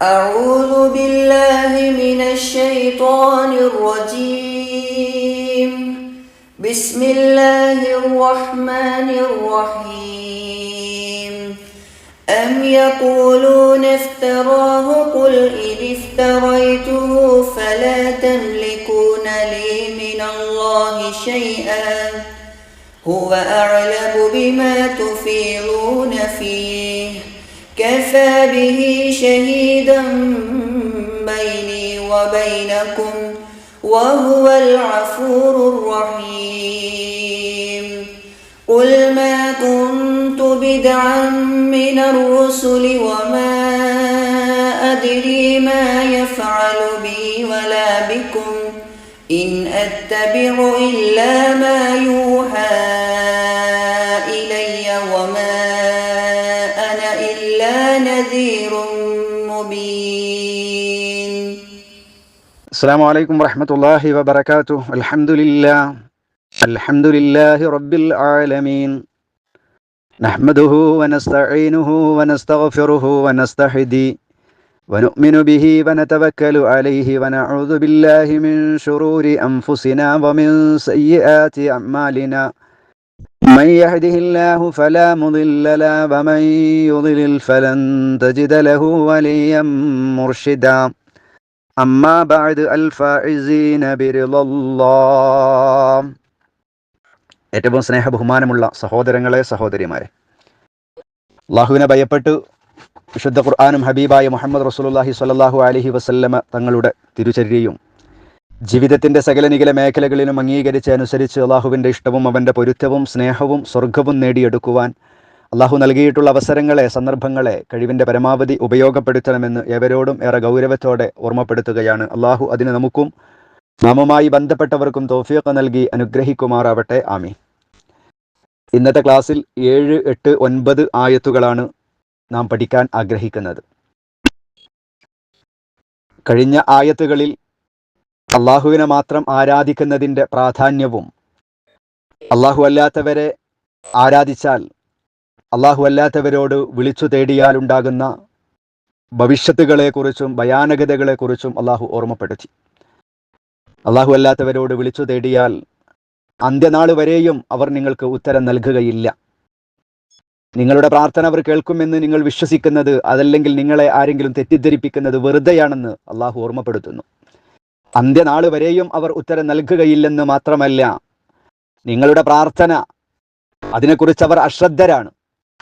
أعوذ بالله من الشيطان الرجيم. بسم الله الرحمن الرحيم. أم يقولون افتراه قل إن افتريته فلا تملكون لي من الله شيئا هو أعلم بما تفيضون فيه كفى به شهيدا بيني وبينكم وهو الغفور الرحيم. قل ما كنت بدعا من الرسل وما أدري ما يفعل بي ولا بكم إن أتبع إلا ما يوحى إلي وما أنا إلا نذير مبين. السلام عليكم ورحمة الله وبركاته. الحمد لله رب العالمين، نحمده ونستعينه ونستغفره ونستهدي ونؤمن به ونتوكل عليه ونعوذ بالله من شرور أنفسنا ومن سيئات أعمالنا. من يهده الله فلا مضل له ومن يضلل فلن تجد له وليا مرشدا. أما بعد الفائزين برضا الله. ഏറ്റവും സ്നേഹബഹുമാനമുള്ള സഹോദരങ്ങളെ, സഹോദരിമാരെ, അള്ളാഹുവിനെ ഭയപ്പെട്ട് വിശുദ്ധ ഖുർആനും ഹബീബായ മുഹമ്മദ് റസൂലുള്ളാഹി സ്വല്ലല്ലാഹു അലൈഹി വസല്ലമ തങ്ങളുടെ തിരുചര്യയും ജീവിതത്തിൻ്റെ സകല നികല മേഖലകളിലും അംഗീകരിച്ച് അനുസരിച്ച് അള്ളാഹുവിൻ്റെ ഇഷ്ടവും അവൻ്റെ പൊരുത്തവും സ്നേഹവും സ്വർഗവും നേടിയെടുക്കുവാൻ അള്ളാഹു നൽകിയിട്ടുള്ള അവസരങ്ങളെ, സന്ദർഭങ്ങളെ കഴിവിൻ്റെ പരമാവധി ഉപയോഗപ്പെടുത്തണമെന്ന് ഏവരോടും ഏറെ ഗൗരവത്തോടെ ഓർമ്മപ്പെടുത്തുകയാണ്. അള്ളാഹു അതിന് നമുക്കും നാമുമായി ബന്ധപ്പെട്ടവർക്കും തൗഫീഖ് നൽകി അനുഗ്രഹിക്കുമാറാവട്ടെ. ആമീൻ. ഇന്നത്തെ ക്ലാസ്സിൽ 7, 8, 9 ആയത്തുകളാണ് നാം പഠിക്കാൻ ആഗ്രഹിക്കുന്നത്. കഴിഞ്ഞ ആയത്തുകളിൽ അള്ളാഹുവിനെ മാത്രം ആരാധിക്കുന്നതിൻ്റെ പ്രാധാന്യവും അള്ളാഹു അല്ലാത്തവരെ ആരാധിച്ചാൽ അള്ളാഹു അല്ലാത്തവരോട് വിളിച്ചു തേടിയാലുണ്ടാകുന്ന ഭവിഷ്യത്തുകളെക്കുറിച്ചും ഭയാനകതകളെക്കുറിച്ചും അള്ളാഹു ഓർമ്മപ്പെടുത്തി. അള്ളാഹു അല്ലാത്തവരോട് വിളിച്ചു തേടിയാൽ അന്ത്യനാൾ വരെയും അവർ നിങ്ങൾക്ക് ഉത്തരം നൽകുകയില്ല. നിങ്ങളുടെ പ്രാർത്ഥന അവർ കേൾക്കുമെന്ന് നിങ്ങൾ വിശ്വസിക്കുന്നത്, അതല്ലെങ്കിൽ നിങ്ങളെ ആരെങ്കിലും തെറ്റിദ്ധരിപ്പിക്കുന്നത് വെറുതെയാണെന്ന് അള്ളാഹു ഓർമ്മപ്പെടുത്തുന്നു. അന്ത്യനാൾ വരെയും അവർ ഉത്തരം നൽകുകയില്ലെന്ന് മാത്രമല്ല, നിങ്ങളുടെ പ്രാർത്ഥന അതിനെക്കുറിച്ച് അവർ അശ്രദ്ധരാണ്,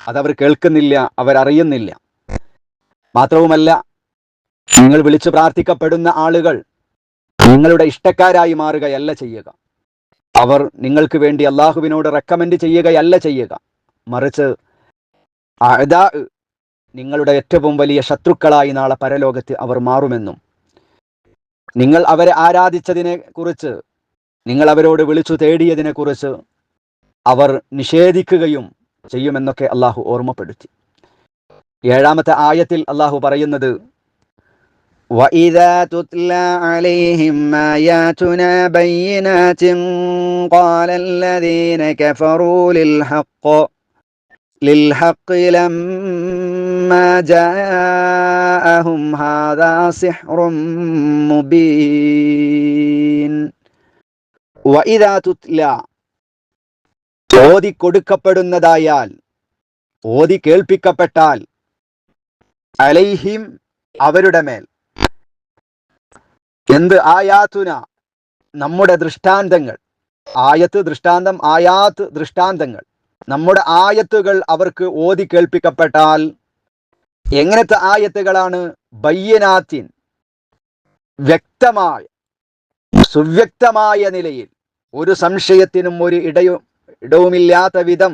അതവർ കേൾക്കുന്നില്ല, അവരറിയുന്നില്ല. മാത്രവുമല്ല, നിങ്ങൾ വിളിച്ചു പ്രാർത്ഥിക്കപ്പെടുന്ന ആളുകൾ നിങ്ങളുടെ ഇഷ്ടക്കാരായി മാറുകയല്ല ചെയ്യുക. അവർ നിങ്ങൾക്ക് വേണ്ടി അള്ളാഹുവിനോട് റെക്കമെൻഡ് ചെയ്യുകയല്ല ചെയ്യുക. മറിച്ച് അഅദാ, നിങ്ങളുടെ ഏറ്റവും വലിയ ശത്രുക്കളായി നാളെ പരലോകത്ത് അവർ മാറുമെന്നും, നിങ്ങൾ അവരെ ആരാധിച്ചതിനെ കുറിച്ച്, നിങ്ങൾ അവരോട് വിളിച്ചു തേടിയതിനെക്കുറിച്ച് അവർ നിഷേധിക്കുകയും ചെയ്യുമെന്നൊക്കെ അള്ളാഹു ഓർമ്മപ്പെടുത്തി. 7-ാമത്തെ ആയത്തിൽ അള്ളാഹു പറയുന്നത്, وَإِذَا تُتْلَى عَلَيْهِمْ آيَاتُنَا بَيِّنَاتٍ قَالَ الَّذِينَ كَفَرُوا لِلْحَقِّ لَمَّا جَاءَهُمْ هَذَا سِحْرٌ مُبِينٌ. وَإِذَا تُتْلَى, ഓതി കൊടുക്കപ്പെടുന്നതായാൽ, ഓതി കേൾപ്പിക്കപ്പെട്ടാൽ, അലൈഹിം അവരുടെ മേൽ, എന്ത്? ആയാത്തുന, നമ്മുടെ ദൃഷ്ടാന്തങ്ങൾ. ആയത്ത് ദൃഷ്ടാന്തം, ആയാത്ത് ദൃഷ്ടാന്തങ്ങൾ. നമ്മുടെ ആയത്തുകൾ അവർക്ക് ഓതി കേൾപ്പിക്കപ്പെട്ടാൽ, എങ്ങനത്തെ ആയത്തുകളാണ്? ബയ്യനാത്തിൻ, വ്യക്തമായ സുവ്യക്തമായ നിലയിൽ, ഒരു സംശയത്തിനും ഒരു ഇടവുമില്ലാത്ത വിധം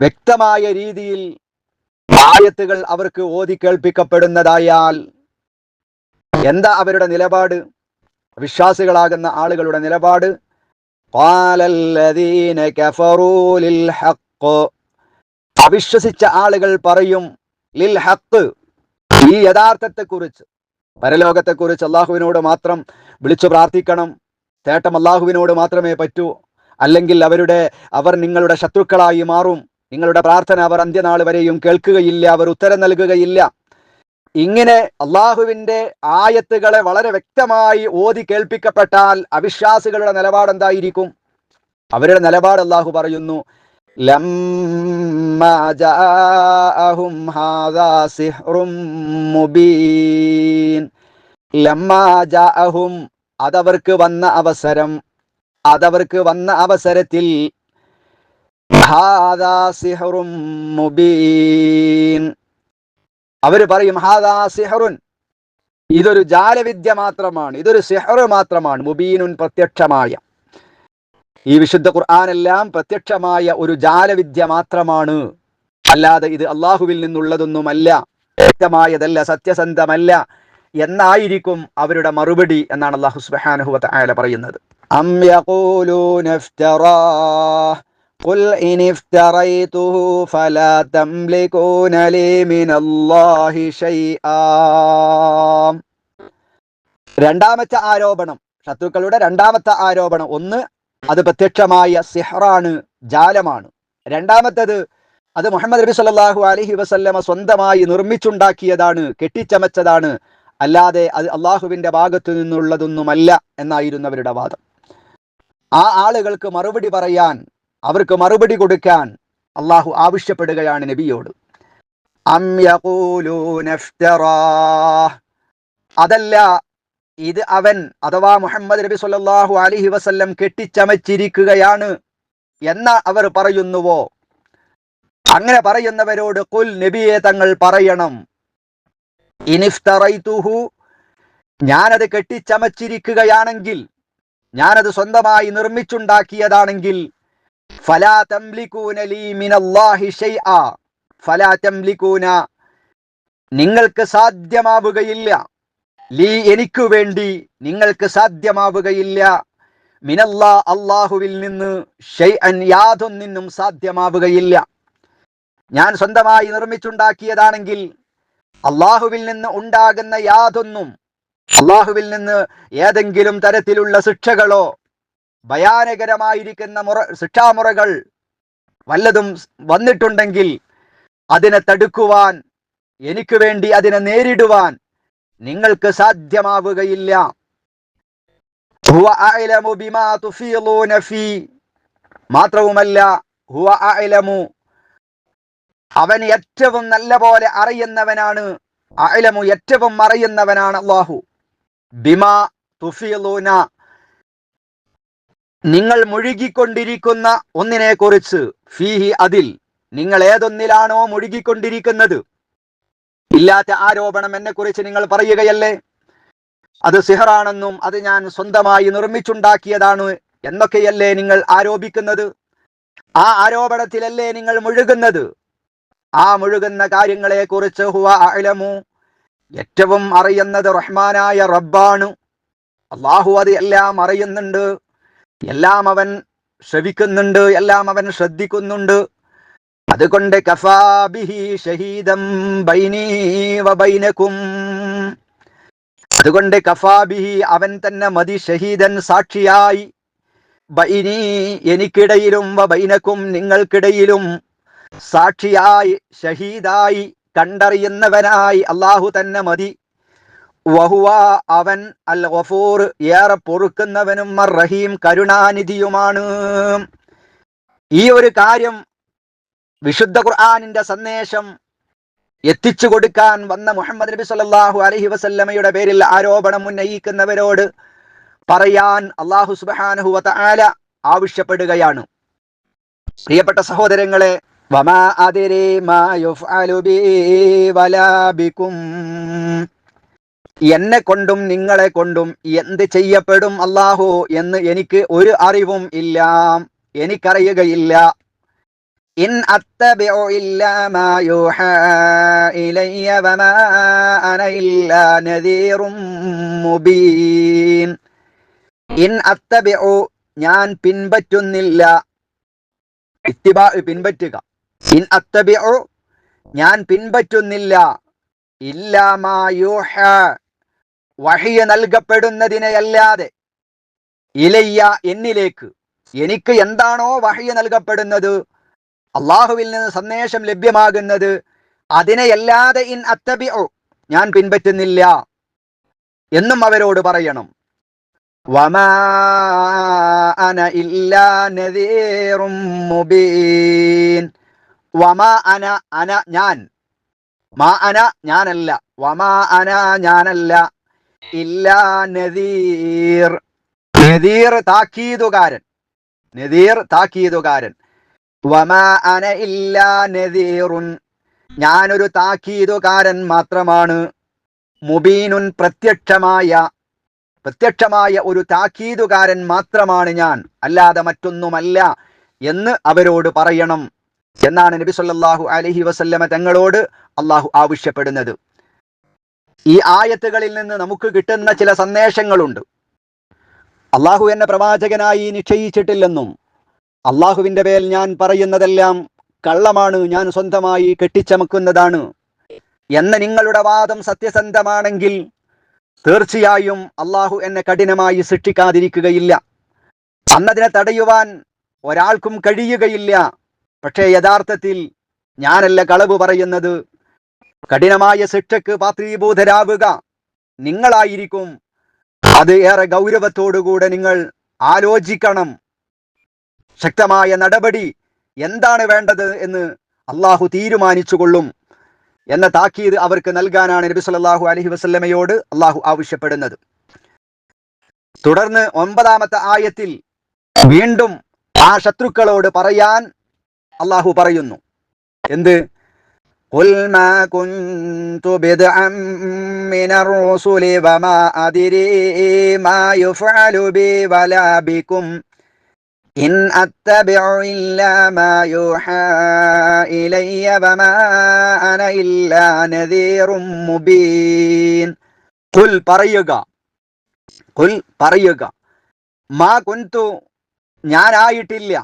വ്യക്തമായ രീതിയിൽ ആയത്തുകൾ അവർക്ക് ഓതി കേൾപ്പിക്കപ്പെടുന്നതായാൽ എന്താ അവരുടെ നിലപാട്? വിശ്വാസികളാകുന്ന ആളുകളുടെ നിലപാട്, ഖാലല്ലദീന കഫറൂ ലിൽ ഹഖ്, അവിശ്വസിച്ച ആളുകൾ പറയും, ലിൽ ഹഖ്, ഈ യഥാർത്ഥത്തെക്കുറിച്ച്, പരലോകത്തെക്കുറിച്ച്, അള്ളാഹുവിനോട് മാത്രം വിളിച്ചു പ്രാർത്ഥിക്കണം, തേട്ടം അള്ളാഹുവിനോട് മാത്രമേ പറ്റൂ, അല്ലെങ്കിൽ അവർ നിങ്ങളുടെ ശത്രുക്കളായി മാറും, നിങ്ങളുടെ പ്രാർത്ഥന അവർ അന്ത്യനാൾ വരെയും കേൾക്കുകയില്ല, അവർ ഉത്തരം നൽകുകയില്ല ഇങ്ങനെ അള്ളാഹുവിന്റെ ആയത്തുകളെ വളരെ വ്യക്തമായി ഓതി കേൾപ്പിക്കപ്പെട്ടാൽ അവിശ്വാസികളുടെ നിലപാട് എന്തായിരിക്കും? അവരുടെ നിലപാട് അള്ളാഹു പറയുന്നു, ലമ്മാ ജാഅഹും ഹാദാ സിഹ്റും മുബീൻ. ലമ്മാ ജാഅഹും, അതവർക്ക് വന്ന അവസരത്തിൽ, ഹാദാ സിഹ്റും മുബീൻ, അവര് പറയും ഹാദാ സിഹ്റുൻ, ഇതൊരു ജാലവിദ്യ മാത്രമാണ്, ഇതൊരു സിഹ്റ് മാത്രമാണ്, മുബീനുൻ, പ്രത്യക്ഷമായ. ഈ വിശുദ്ധ ഖുർആനെല്ലാം പ്രത്യക്ഷമായ ഒരു ജാലവിദ്യ മാത്രമാണ്, അല്ലാതെ ഇത് അള്ളാഹുവിൽ നിന്നുള്ളതൊന്നുമല്ല, വ്യക്തമായതല്ല, സത്യസന്ധമല്ല എന്നായിരിക്കും അവരുടെ മറുപടി എന്നാണ് അല്ലാഹു സുബ്ഹാനഹു വ തആല പറയുന്നത്. അം യഖൂലൂന ഇഫ്തറാഹ് ഖുൽ ഇൻ ഇഫ്തറൈതുഹു ഫലാ തംലികൂന ലീ മിനല്ലാഹി ശൈആ. രണ്ടാമത്തെ ആരോപണം, ശത്രുക്കളുടെ രണ്ടാമത്തെ ആരോപണം, ഒന്ന് അത് പ്രത്യക്ഷമായ സിഹ്റാണ്, ജാലമാണ്. രണ്ടാമത്തേത് അത് മുഹമ്മദ് നബി സല്ലല്ലാഹു അലൈഹി വസല്ലമ സ്വന്തമായി നിർമ്മിച്ചുണ്ടാക്കിയതാണ്, കെട്ടിച്ചമച്ചതാണ്, അല്ലാതെ അത് അള്ളാഹുവിന്റെ ഭാഗത്തു നിന്നുള്ളതൊന്നുമല്ല എന്നായിരുന്നു അവരുടെ വാദം. ആ ആളുകൾക്ക് മറുപടി പറയാൻ, അവർക്ക് മറുപടി കൊടുക്കാൻ അള്ളാഹു ആവശ്യപ്പെടുകയാണ് നബിയോട്. അം യഖൂലൂന ഇഫ്തറാഹ്, അതല്ല, ഇത് അവൻ അഥവാ മുഹമ്മദ് നബി സല്ലല്ലാഹു അലൈഹി വസല്ലം കെട്ടിച്ചമച്ചിരിക്കുകയാണ് എന്ന് അവർ പറയുന്നുവോ? അങ്ങനെ പറയുന്നവരോട് ഖുൽ, നബിയെ തങ്ങൾ പറയണം, ഇനിഫ്തറൈതുഹു, ഞാനത് കെട്ടിച്ചമച്ചിരിക്കുകയാണെങ്കിൽ, ഞാനത് സ്വന്തമായി നിർമ്മിച്ചുണ്ടാക്കിയതാണെങ്കിൽ, ഫലാ തംലികൂന ലീ മിനല്ലാഹി ശൈആ, ഫലാ തംലികൂന, നിങ്ങൾക്ക് സാധ്യമാവുകയില്ല, ലീ, എനിക്കു വേണ്ടി നിങ്ങൾക്ക് സാധ്യമാവുകയില്ല, മിനല്ലാ, അള്ളാഹുവിൽ നിന്ന്, ഷൈഅൻ, യാതൊന്നിനും സാധ്യമാവുകയില്ല. ഞാൻ സ്വന്തമായി നിർമ്മിച്ചുണ്ടാക്കിയതാണെങ്കിൽ അള്ളാഹുവിൽ നിന്ന് ഉണ്ടാകുന്ന യാതൊന്നും, അള്ളാഹുവിൽ നിന്ന് ഏതെങ്കിലും തരത്തിലുള്ള ശിക്ഷകളോ ഭയാനകരമായിരിക്കുന്ന ശിക്ഷാമുറകൾ വല്ലതും വന്നിട്ടുണ്ടെങ്കിൽ അതിനെ തടുക്കുവാൻ, എനിക്ക് വേണ്ടി അതിനെ നേരിടുവാൻ നിങ്ങൾക്ക് സാധ്യമാവുകയില്ല. ഹുവ അഅലമു ബിമാ തുഫീളൂന ഫീ, മാത്രവുമല്ല, ഹുവ അഅലമു, അവൻ ഏറ്റവും നല്ല പോലെ അറിയുന്നവനാണ്, അഅലമു, ഏറ്റവും അറിയുന്നവനാണ് അല്ലാഹു, ബിമാ തുഫീളൂന, നിങ്ങൾ മുഴുകിക്കൊണ്ടിരിക്കുന്ന ഒന്നിനെ കുറിച്ച്, ഫീഹി, അതിൽ, നിങ്ങൾ ഏതൊന്നിലാണോ മുഴുകിക്കൊണ്ടിരിക്കുന്നത്. ഇല്ലാത്ത ആരോപണം എന്നെ കുറിച്ച് നിങ്ങൾ പറയുകയല്ലേ, അത് സിഹറാണെന്നും അത് ഞാൻ സ്വന്തമായി നിർമ്മിച്ചുണ്ടാക്കിയതാണ് എന്നൊക്കെയല്ലേ നിങ്ങൾ ആരോപിക്കുന്നത്. ആ ആരോപണത്തിലല്ലേ നിങ്ങൾ മുഴുകുന്നത്. ആ മുഴുകുന്ന കാര്യങ്ങളെ കുറിച്ച് ഹുവ അഅലമു, ഏറ്റവും അറിയുന്നത് റഹ്മാനായ റബ്ബാണ്. അല്ലാഹു അത് എല്ലാം അറിയുന്നുണ്ട്, എല്ലാം അവൻ ശ്രവിക്കുന്നുണ്ട്, എല്ലാം അവൻ ശ്രദ്ധിക്കുന്നുണ്ട്. അതുകൊണ്ട് കഫാ ബിഹി ഷഹീദം ബൈനീ വ ബൈനകും, അതുകൊണ്ട് കഫാ ബിഹി, അവൻ തന്നെ മതി, ഷഹീദൻ, സാക്ഷിയായി, ബൈനീ, എനിക്കിടയിലും, വ ബൈനകും, നിങ്ങൾക്കിടയിലും, സാക്ഷിയായി, ഷഹീദായി, കണ്ടറിയുന്നവനായി അള്ളാഹു തന്നെ മതി. വഹുവ, അവൻ, അൽ ഗഫൂർ, ഏറെ പൊറുക്കുന്നവനും, അർ റഹീം, കരുണാനിധിയുമാണ്. ഈ ഒരു കാര്യം, വിശുദ്ധ ഖുർആനിന്റെ സന്ദേശം എത്തിച്ചു കൊടുക്കാൻ വന്ന മുഹമ്മദ് നബി സല്ലല്ലാഹു അലൈഹി വസല്ലമയുടെ പേരിൽ ആരോപണം ഉന്നയിക്കുന്നവരോട് പറയാൻ അല്ലാഹു സുബ്ഹാനഹു വ തആല ആവശ്യപ്പെടുകയാണ്. പ്രിയപ്പെട്ട സഹോദരങ്ങളെ, വമാ അദ്രി മാ യുഫ്അലു ബി വലാ ബികും, എന്നെ കൊണ്ടും നിങ്ങളെ കൊണ്ടും എന്ത് ചെയ്യപ്പെടും അല്ലാഹു എന്ന് എനിക്ക് ഒരു അറിവും ഇല്ല, എനിക്കറിയുകയില്ല. ഇൻ അത്തബിഉ ഇല്ലാ മാ യൂഹാ ഇലയ്യ വമാ അന ഇല്ലാ നദീറും മുബീൻ. ഇൻ അത്തബിഉ, ഞാൻ പിൻപറ്റുന്നില്ല, ഇത്തിബാ, പിൻപറ്റുക. ഇൻ അത്തബിഉ, ഞാൻ പിൻപറ്റുന്നില്ല, ഇല്ലാ മാ യൂഹാ, വഹ്യ് നൽകപ്പെടുന്നതിനെയല്ലാതെ, ഇലയ്യ, എന്നിലേക്ക്, എനിക്ക് എന്താണോ വഹ്യ് നൽകപ്പെടുന്നത്, അള്ളാഹുവിൽ നിന്ന് സന്ദേശം ലഭ്യമാകുന്നത്, അതിനെയല്ലാതെ ഇൻ അത്തബിഉ, ഞാൻ പിൻപറ്റുന്നില്ല എന്നും അവരോട് പറയണം. വമാ അന ഇല്ലാ നദീറും മുബീൻ. വമാ അന, അന ഞാൻ, മാ അന ഞാനല്ല, വമാ അന ഞാനല്ല, ഇല്ലാ നദീർ, നദീർ താക്കീതുകാരൻ, നദീർ താക്കീതുകാരൻ. വമാ അന ഇല്ലാ നദീറുൻ, ഞാനൊരു താക്കീതുകാരൻ മാത്രമാണ്. മുബീനുൻ, പ്രത്യക്ഷമായ ഒരു താക്കീതുകാരൻ മാത്രമാണ് ഞാൻ, അല്ലാതെ മറ്റൊന്നുമല്ല എന്ന് അവരോട് പറയണം എന്നാണ് നബി സല്ലല്ലാഹു അലൈഹി വസല്ലമ തങ്ങളോട് അള്ളാഹു ആവശ്യപ്പെടുന്നത്. ഈ ആയത്തുകളിൽ നിന്ന് നമുക്ക് കിട്ടുന്ന ചില സന്ദേശങ്ങളുണ്ട്. അള്ളാഹു എന്നെ പ്രവാചകനായി നിശ്ചയിച്ചിട്ടില്ലെന്നും അള്ളാഹുവിന്റെ പേരിൽ ഞാൻ പറയുന്നതെല്ലാം കള്ളമാണ്, ഞാൻ സ്വന്തമായി കെട്ടിച്ചമക്കുന്നതാണ് എന്ന നിങ്ങളുടെ വാദം സത്യസന്ധമാണെങ്കിൽ തീർച്ചയായും അള്ളാഹു എന്നെ കഠിനമായി ശിക്ഷിക്കാതിരിക്കുകയില്ല. അന്നതിനെ തടയുവാൻ ഒരാൾക്കും കഴിയുകയില്ല. പക്ഷേ യഥാർത്ഥത്തിൽ ഞാനല്ല കളവ് പറയുന്നത്. കഠിനമായ ശിക്ഷയ്ക്ക് പാത്രീഭൂതരാവുക നിങ്ങളായിരിക്കും. അത് ഏറെ ഗൗരവത്തോടുകൂടെ നിങ്ങൾ ആലോചിക്കണം. ശക്തമായ നടപടി എന്താണ് വേണ്ടത് എന്ന് അള്ളാഹു തീരുമാനിച്ചുകൊള്ളും എന്ന താക്കീത് അവർക്ക് നൽകാനാണ് നബി സല്ലല്ലാഹു അലൈഹി വസല്ലമയോട് അള്ളാഹു ആവശ്യപ്പെടുന്നത്. തുടർന്ന് 9-ാമത്തെ ആയത്തിൽ വീണ്ടും ആ ശത്രുക്കളോട് പറയാൻ അള്ളാഹു പറയുന്നു. എന്ത്? ഖുൽ മാ കുൻതു ബിദ്അൻ മിനർ റസൂലി വമാ അദ്രി മാ യുഫഅലു ബി വലാ ബികും ഇൻ അത്തബിഉ ഇല്ലാ മാ യൂഹാ ഇലയ്യ വമാ അന ഇല്ലാ നദീറും മുബീൻ. ഖുൽ പറയുക, മാ കുൻതു ഞാനായിട്ടില്ല.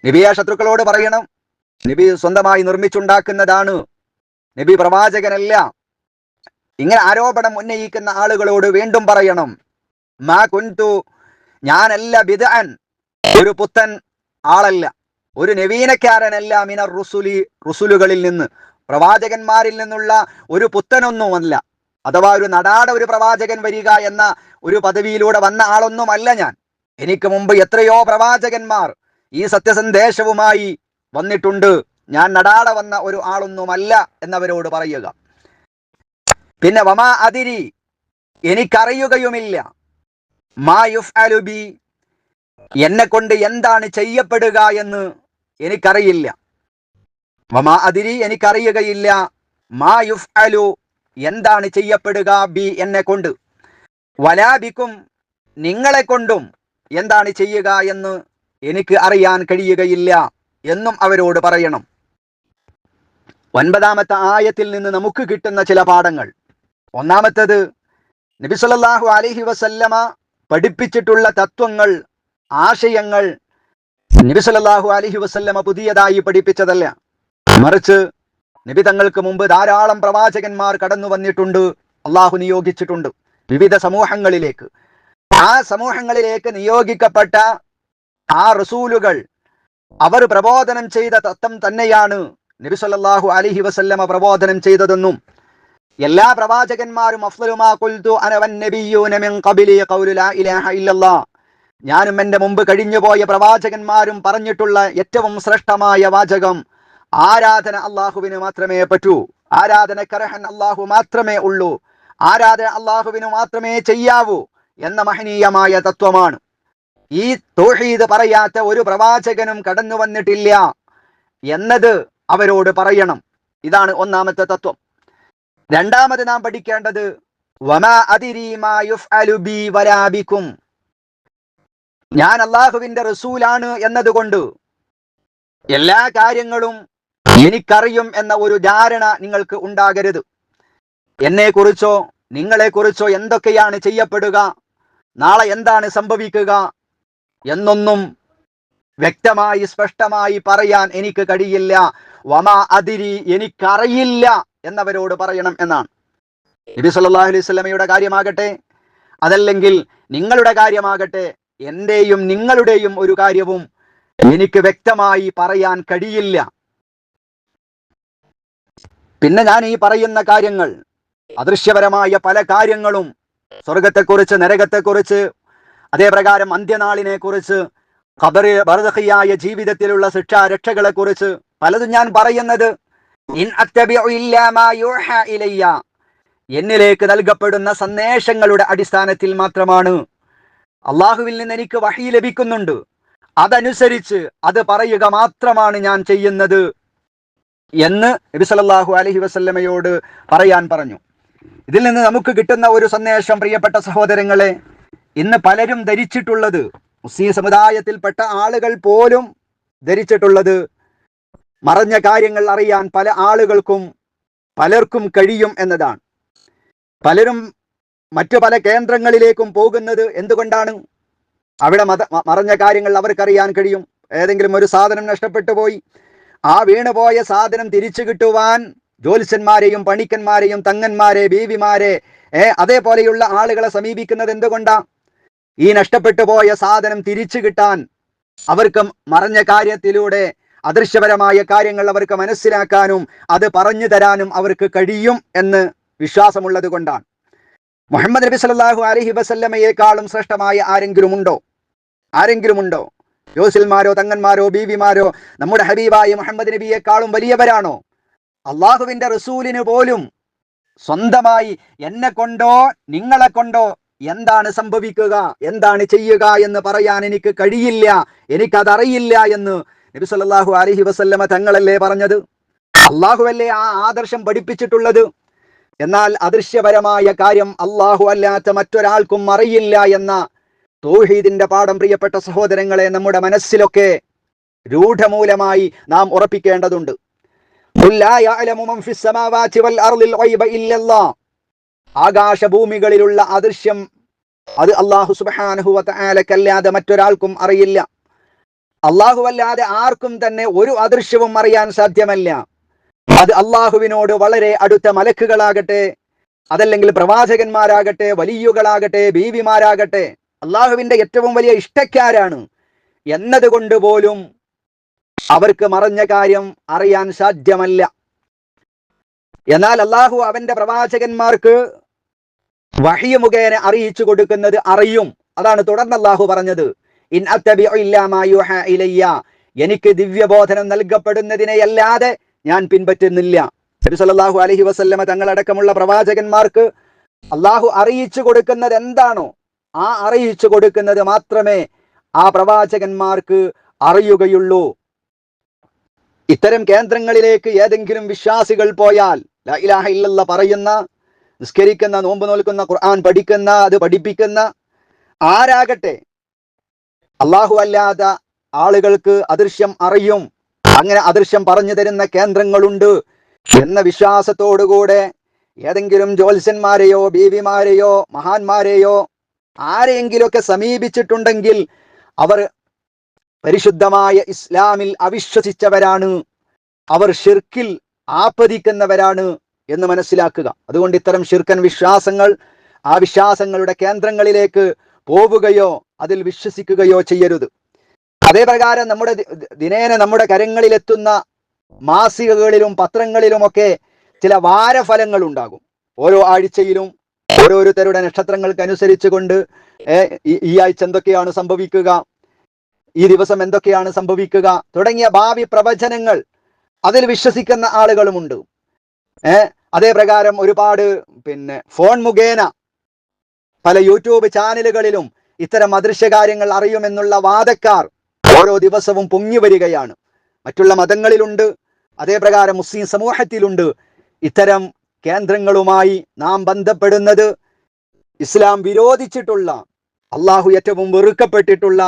നബിയെ ശത്രുക്കളോട് പറയണം, നബി സ്വന്തമായി നിർമ്മിച്ചുണ്ടാക്കുന്നതാണ്, നബി പ്രവാചകനല്ല. ഇങ്ങനെ ആരോപണം ഉന്നയിക്കുന്ന ആളുകളോട് വീണ്ടും പറയണം, മാ കുൻതു ഞാനല്ല, ബിദ്അൻ ഒരു പുത്തൻ ആളല്ല, ഒരു നവീനക്കാരനല്ല, മിനർ റുസുലുകളിൽ നിന്ന്, പ്രവാചകന്മാരിൽ നിന്നുള്ള ഒരു പുത്തനൊന്നുമല്ല. അഥവാ ഒരു നടാട ഒരു പ്രവാചകൻ വരിക എന്ന ഒരു പദവിയിലൂടെ വന്ന ആളൊന്നുമല്ല ഞാൻ. എനിക്ക് മുമ്പ് എത്രയോ പ്രവാചകന്മാർ ഈ സത്യസന്ദേശവുമായി വന്നിട്ടുണ്ട്. ഞാൻ നടാട വന്ന ഒരു ആളൊന്നുമല്ല എന്നവരോട് പറയുക. പിന്നെ വമാ അദിരി എനിക്കറിയുകയുമില്ല, മാ യുഫ്അലു ബി എന്നെ കൊണ്ട് എന്താണ് ചെയ്യപ്പെടുക എന്ന് എനിക്കറിയില്ല. വമാ അദിരി എനിക്കറിയുകയില്ല, മാ യുഫ്അലു എന്താണ് ചെയ്യപ്പെടുക, ബി എന്നെ കൊണ്ട്, വലാ ബിക്കും നിങ്ങളെ കൊണ്ടും എന്താണ് ചെയ്യുക എന്ന് എനിക്ക് അറിയാൻ കഴിയുകയില്ല എന്നും അവരോട് പറയണം. 9-ാമത്തെ ആയത്തിൽ നിന്ന് നമുക്ക് കിട്ടുന്ന ചില പാഠങ്ങൾ. ഒന്നാമത്തേത്, നബി സല്ലല്ലാഹു അലൈഹി വസല്ലമ പഠിപ്പിച്ചിട്ടുള്ള തത്വങ്ങൾ, ആശയങ്ങൾ നബി സല്ലല്ലാഹു അലൈഹി വസല്ലമ പുതിയതായി പഠിപ്പിച്ചതല്ല. മറിച്ച് നബി തങ്ങൾക്ക് മുമ്പ് ധാരാളം പ്രവാചകന്മാർ കടന്നു വന്നിട്ടുണ്ട്, അള്ളാഹു നിയോഗിച്ചിട്ടുണ്ട് വിവിധ സമൂഹങ്ങളിലേക്ക്. ആ സമൂഹങ്ങളിലേക്ക് നിയോഗിക്കപ്പെട്ട ആ റസൂലുകൾ അവർ പ്രബോധനം ചെയ്ത തത്വം തന്നെയാണ് നബി സല്ലല്ലാഹു അലൈഹി വസല്ലമ പ്രബോധനം ചെയ്തതെന്നും എല്ലാ പ്രവാചകന്മാരും അഫ്ളലു മാ ഖുൽതു അന വന്നബിയ്യൂന മിൻ ഖബ്ലി ഖൗലു ലാ ഇലാഹ ഇല്ലല്ലാഹ്, ഞാനും എൻ്റെ മുമ്പ് കഴിഞ്ഞുപോയ പ്രവാചകന്മാരും പറഞ്ഞിട്ടുള്ള ഏറ്റവും ശ്രേഷ്ഠമായ വാചകം ആരാധന അള്ളാഹുവിന് മാത്രമേ പറ്റൂ, ആരാധനക്കർഹൻ അള്ളാഹു മാത്രമേ ഉള്ളൂ, ആരാധന അള്ളാഹുവിന് മാത്രമേ ചെയ്യാവൂ എന്ന മഹനീയമായ തത്വമാണ്. ഈ തൗഹീദ് പറയാത്ത ഒരു പ്രവാചകനും കടന്നു വന്നിട്ടില്ല എന്നത് അവരോട് പറയണം. ഇതാണ് ഒന്നാമത്തെ തത്വം. രണ്ടാമത് നാം പഠിക്കേണ്ടത്, വമാ അദിരി മാ യുഫ്അലു ബി വലാ ബികും, ഞാൻ അള്ളാഹുവിന്റെ റസൂലാണ് എന്നതുകൊണ്ട് എല്ലാ കാര്യങ്ങളും എനിക്കറിയും എന്ന ഒരു ധാരണ നിങ്ങൾക്ക് ഉണ്ടാകരുത്. എന്നെക്കുറിച്ചോ നിങ്ങളെക്കുറിച്ചോ എന്തൊക്കെയാണ് ചെയ്യപ്പെടുക, നാളെ എന്താണ് സംഭവിക്കുക എന്നൊന്നും വ്യക്തമായി സ്പഷ്ടമായി പറയാൻ എനിക്ക് കഴിയില്ല. വമാ അദിരി എനിക്കറിയില്ല എന്നവരോട് പറയണം എന്നാണ്. നബി സല്ലല്ലാഹു അലൈഹി വസല്ലമയുടെ കാര്യമാകട്ടെ, അതല്ലെങ്കിൽ നിങ്ങളുടെ കാര്യമാകട്ടെ, എന്റെയും നിങ്ങളുടെയും ഒരു കാര്യവും എനിക്ക് വ്യക്തമായി പറയാൻ കഴിയില്ല. പിന്നെ ഞാൻ ഈ പറയുന്ന കാര്യങ്ങൾ അദൃശ്യപരമായ പല കാര്യങ്ങളും, സ്വർഗത്തെക്കുറിച്ച്, നരകത്തെക്കുറിച്ച്, അതേപ്രകാരം അന്ത്യനാളിനെ കുറിച്ച്, ഖബർ ബർസഖിയായ ജീവിതത്തിലുള്ള ശിക്ഷാ രക്ഷകളെ കുറിച്ച് പലതും ഞാൻ പറയുന്നത് ഇൻ അത്തബിഉ ഇല്ലാ മാ യൂഹാ ഇലയ്യ, എന്നിലേക്ക് നൽകപ്പെടുന്ന സന്ദേശങ്ങളുടെ അടിസ്ഥാനത്തിൽ മാത്രമാണ്. അള്ളാഹുവിൽ നിന്ന് എനിക്ക് വഹി ലഭിക്കുന്നുണ്ട്, അതനുസരിച്ച് അത് പറയുക മാത്രമാണ് ഞാൻ ചെയ്യുന്നത് എന്ന് നബി സല്ലല്ലാഹു അലൈഹി വസല്ലമയോട് പറയാൻ പറഞ്ഞു. ഇതിൽ നിന്ന് നമുക്ക് കിട്ടുന്ന ഒരു സന്ദേശം, പ്രിയപ്പെട്ട സഹോദരങ്ങളെ, ഇന്ന് പലരും ധരിച്ചിട്ടുള്ളത്, മുസ്ലിം സമുദായത്തിൽപ്പെട്ട ആളുകൾ പോലും ധരിച്ചിട്ടുള്ളത്, മറഞ്ഞ കാര്യങ്ങൾ അറിയാൻ പല ആളുകൾക്കും പലർക്കും കഴിയും എന്നതാണ്. പലരും മറ്റു പല കേന്ദ്രങ്ങളിലേക്കും പോകുന്നത് എന്തുകൊണ്ടാണ്? അവിടെ മറഞ്ഞ കാര്യങ്ങൾ അവർക്കറിയാൻ കഴിയും. ഏതെങ്കിലും ഒരു സാധനം നഷ്ടപ്പെട്ടു പോയി, ആ വീണുപോയ സാധനം തിരിച്ചു കിട്ടുവാൻ ജ്യോത്സ്യന്മാരെയും പണിക്കന്മാരെയും തങ്ങന്മാരെ ബീവിമാരെ അതേപോലെയുള്ള ആളുകളെ സമീപിക്കുന്നത് എന്തുകൊണ്ടാ? ഈ നഷ്ടപ്പെട്ടു പോയ സാധനം തിരിച്ചു കിട്ടാൻ അവർക്ക് മറഞ്ഞ കാര്യത്തിലൂടെ അദൃശ്യപരമായ കാര്യങ്ങൾ അവർക്ക് മനസ്സിലാക്കാനും അത് പറഞ്ഞു തരാനും അവർക്ക് കഴിയും എന്ന് വിശ്വാസമുള്ളത് കൊണ്ടാണ്. മുഹമ്മദ് നബി സല്ലല്ലാഹു അലൈഹി വസല്ലമയെക്കാളും ശ്രേഷ്ഠമായ ആരെങ്കിലും ഉണ്ടോ? ജ്യോത്സ്യന്മാരോ തങ്ങന്മാരോ ബീവിമാരോ നമ്മുടെ ഹബീബായ മുഹമ്മദ് നബിയെക്കാളും വലിയവരാണോ? അള്ളാഹുവിന്റെ റസൂലിന് പോലും സ്വന്തമായി എന്നെ കൊണ്ടോ നിങ്ങളെ കൊണ്ടോ എന്താണ് സംഭവിക്കുക, എന്താണ് ചെയ്യുക എന്ന് പറയാൻ എനിക്ക് കഴിയില്ല, എനിക്കതറിയില്ല എന്ന് നബി സല്ലല്ലാഹു അലൈഹി വസല്ലമ തങ്ങളല്ലേ പറഞ്ഞത്? അള്ളാഹുവല്ലേ ആ ആദർശം പഠിപ്പിച്ചിട്ടുള്ളത്? എന്നാൽ അദൃശ്യപരമായ കാര്യം അള്ളാഹു അല്ലാത്ത മറ്റൊരാൾക്കും അറിയില്ല എന്ന തൗഹീദിന്റെ പാഠം, പ്രിയപ്പെട്ട സഹോദരങ്ങളെ, നമ്മുടെ മനസ്സിലൊക്കെ രൂഢമൂലമായി നാം ഉറപ്പിക്കേണ്ടതുണ്ട്. ആകാശഭൂമികളിലുള്ള അദൃശ്യം അത് അല്ലാഹു സുബ്ഹാനഹു വ തആലക്കല്ലാതെ മറ്റൊരാൾക്കും അറിയില്ല. അല്ലാഹു അല്ലാതെ ആർക്കും തന്നെ ഒരു അദൃശ്യവും അറിയാൻ സാധ്യമല്ല. അത് അള്ളാഹുവിനോട് വളരെ അടുത്ത മലക്കുകളാകട്ടെ, അതല്ലെങ്കിൽ പ്രവാചകന്മാരാകട്ടെ, വലിയുകളാകട്ടെ, ബീവിമാരാകട്ടെ, അള്ളാഹുവിന്റെ ഏറ്റവും വലിയ ഇഷ്ടക്കാരാണ് എന്നതുകൊണ്ട് പോലും അവർക്ക് മറഞ്ഞ കാര്യം അറിയാൻ സാധ്യമല്ല. എന്നാൽ അള്ളാഹു അവന്റെ പ്രവാചകന്മാർക്ക് വഹി മുഖേന അറിയിച്ചു കൊടുക്കുന്നത് അറിയും. അതാണ് തുടർന്ന് അള്ളാഹു പറഞ്ഞത്, ഇൻ അത്തബിഉ ഇല്ലാ മാ യൂഹാ ഇലയ്യ, എനിക്ക് ദിവ്യബോധനം നൽകപ്പെടുന്നതിനെയല്ലാതെ ഞാൻ പിൻപറ്റുന്നില്ല. നബി സല്ലല്ലാഹു അലൈഹി വസല്ലമ തങ്ങളടക്കമുള്ള പ്രവാചകന്മാർക്ക് അള്ളാഹു അറിയിച്ചു കൊടുക്കുന്നത് എന്താണോ ആ അറിയിച്ചു കൊടുക്കുന്നത് മാത്രമേ ആ പ്രവാചകന്മാർക്ക് അറിയുകയുള്ളൂ. ഇത്തരം കേന്ദ്രങ്ങളിലേക്ക് ഏതെങ്കിലും വിശ്വാസികൾ പോയാൽ, ലാ ഇലാഹ ഇല്ലല്ലാഹ് പറയുന്ന, നിസ്കരിക്കുന്ന, നോമ്പ് നോൽക്കുന്ന, ഖുർആൻ പഠിക്കുന്ന, അത് പഠിപ്പിക്കുന്ന ആരാകട്ടെ, അള്ളാഹു അല്ലാത്ത ആളുകൾക്ക് അദൃശ്യം അറിയും, അങ്ങനെ അദൃശ്യം പറഞ്ഞു തരുന്ന കേന്ദ്രങ്ങളുണ്ട് എന്ന വിശ്വാസത്തോടുകൂടെ ഏതെങ്കിലും ജ്യോത്സ്യന്മാരെയോ ബീവിമാരെയോ മഹാന്മാരെയോ ആരെയെങ്കിലുമൊക്കെ സമീപിച്ചിട്ടുണ്ടെങ്കിൽ അവർ പരിശുദ്ധമായ ഇസ്ലാമിൽ അവിശ്വസിച്ചവരാണ്, അവർ ഷിർക്കിൽ ആപതിക്കുന്നവരാണ് എന്ന് മനസ്സിലാക്കുക. അതുകൊണ്ട് ഇത്തരം ഷിർക്കൻ വിശ്വാസങ്ങൾ, ആ വിശ്വാസങ്ങളുടെ കേന്ദ്രങ്ങളിലേക്ക് പോവുകയോ അതിൽ വിശ്വസിക്കുകയോ ചെയ്യരുത്. അതേപ്രകാരം നമ്മുടെ ദിനേന നമ്മുടെ കരങ്ങളിലെത്തുന്ന മാസികകളിലും പത്രങ്ങളിലുമൊക്കെ ചില വാരഫലങ്ങൾ ഉണ്ടാകും. ഓരോ ആഴ്ചയിലും ഓരോരുത്തരുടെ നക്ഷത്രങ്ങൾക്കനുസരിച്ച് കൊണ്ട് ഈ ആഴ്ച എന്തൊക്കെയാണ് സംഭവിക്കുക, ഈ ദിവസം എന്തൊക്കെയാണ് സംഭവിക്കുക തുടങ്ങിയ ഭാവി പ്രവചനങ്ങൾ അതിൽ വിശ്വസിക്കുന്ന ആളുകളുമുണ്ട്. അതേപ്രകാരം ഒരുപാട് ഫോൺ മുഖേന പല യൂട്യൂബ് ചാനലുകളിലും ഇത്തരം അദൃശ്യകാര്യങ്ങൾ അറിയുമെന്നുള്ള വാദക്കാർ ഓരോ ദിവസവും പൊങ്ങി വരികയാണ്. മറ്റുള്ള മതങ്ങളിലുണ്ട്, അതേപ്രകാരം മുസ്ലിം സമൂഹത്തിലുണ്ട്. ഇത്തരം കേന്ദ്രങ്ങളുമായി നാം ബന്ധപ്പെടുന്നത് ഇസ്ലാം വിരോധിച്ചിട്ടുള്ള, അള്ളാഹു ഏറ്റവും വെറുക്കപ്പെട്ടിട്ടുള്ള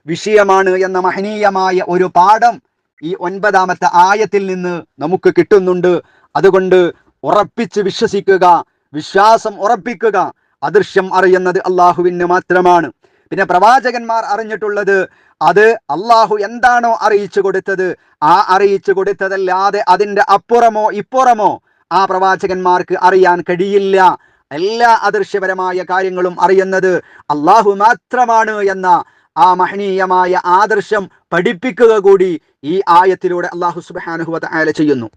വിഷയമാണ് എന്ന മഹനീയമായ ഒരു പാഠം ഈ 9-ാമത്തെ ആയത്തിൽ നിന്ന് നമുക്ക് കിട്ടുന്നുണ്ട്. അതുകൊണ്ട് ഉറപ്പിച്ച് വിശ്വസിക്കുക, വിശ്വാസം ഉറപ്പിക്കുക. അദൃശ്യം അറിയുന്നത് അള്ളാഹുവിന് മാത്രമാണ്. പിന്നെ പ്രവാചകന്മാർ അറിഞ്ഞിട്ടുള്ളത് അത് അള്ളാഹു എന്താണോ അറിയിച്ചു കൊടുത്തത്, ആ അറിയിച്ചു കൊടുത്തതല്ലാതെ അതിൻ്റെ അപ്പുറമോ ഇപ്പുറമോ ആ പ്രവാചകന്മാർക്ക് അറിയാൻ കഴിയില്ല. എല്ലാ അദൃശ്യപരമായ കാര്യങ്ങളും അറിയുന്നത് അള്ളാഹു മാത്രമാണ് എന്ന ആ മഹനീയമായ ആദർശം പഠിപ്പിക്കുക കൂടി ഈ ആയത്തിലൂടെ അള്ളാഹു സുബ്ഹാനഹു വ തആല ചെയ്യുന്നു.